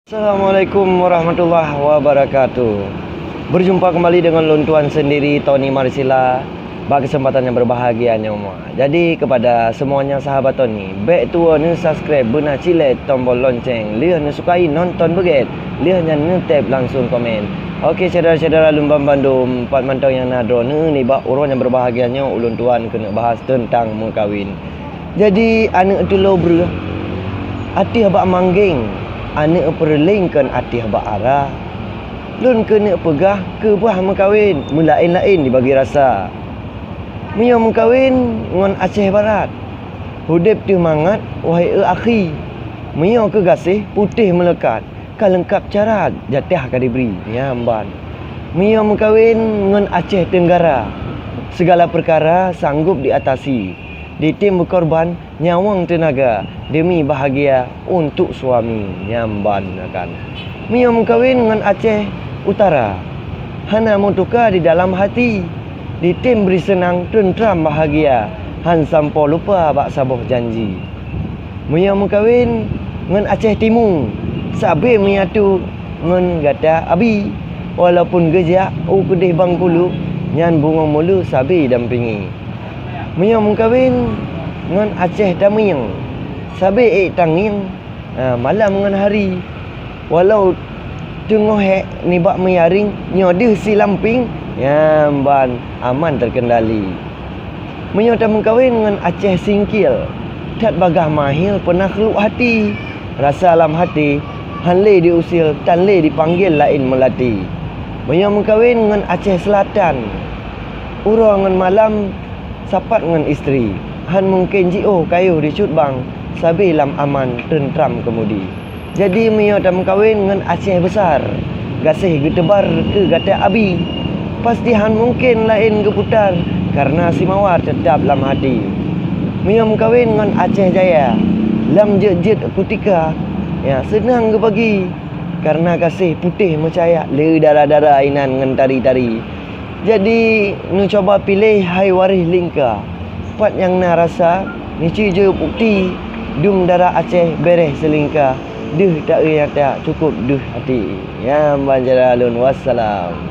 Assalamualaikum warahmatullahi wabarakatuh. Berjumpa kembali dengan Lon Tuan sendiri, Tony Marsila. Kesempatan yang berbahagia semua. Jadi kepada semuanya sahabat Tony, baik tua ni subscribe, benar cilet tombol lonceng, lihat ni sukai nonton beget, lihat ni tap langsung komen. Okey, saudara-saudara Lumbang Bandung, Pak Mantau yang nadro ni bak urang yang berbahagianya ulun tuan kena bahas tentang mengkawin. Jadi anak tu lobru, hati abak mangging, anak perlingkan hati abak arah. Lun kena pegah ke buah mengkawin, melain-lain dibagi rasa. Mio mengkawin ngon Aceh Barat. Hudip tu mangat wahai akhi. Mio ke gasih putih melekat. Ka lengkap carat jatih ka diberi. Ya amban. Mio mengkawin ngon Aceh Tenggara. Segala perkara sanggup diatasi. Ditim berkorban nyawang tenaga demi bahagia untuk suami. Nyamban kan. Mio mengkawin ngon Aceh Utara. Hana mutuka di dalam hati. Ditim beri senang, tentram bahagia. Han sampo lupa bak sabuh janji. Mia mengkawin ngan Aceh Timur. Sabe mia tu ngan gata abi. Walaupun gejak kedih Bangkulu, nyan bunga mulu sabe dampingi. Mia mengkawin ngan Aceh Tamiang. Sabe tanging malam ngan hari. Walau tengah ni bak menyaring nyodeh si lamping. Ya ban aman terkendali. Menyota mengkawin dengan Aceh Singkil. Tak bagah mahil pernah keluk hati. Rasa alam hati hanle diusil, tanle dipanggil lain melati. Menyota mengkawin dengan Aceh Selatan. Urang dengan malam sapat dengan isteri. Han mungkin jio kayu di cut bang. Sabi lam aman tentram kemudi. Jadi menyota mengkawin dengan Aceh Besar. Gasih getebar ke gata abi. Pastihan mungkin lain keputar karena si mawar tetap dalam hati. Mia mengkawin dengan Aceh Jaya. Lam jet-jet kutika. Ya, senang ke bagi karena kasih putih mencaya le darah-darah ainan dengan tari-tari. Jadi nu coba pilih hai waris lingka. Pat yang na rasa ni je bukti dum darah Aceh bereh selingka. Duh tak riata cukup duh hati. Ya banjara alun wassalam.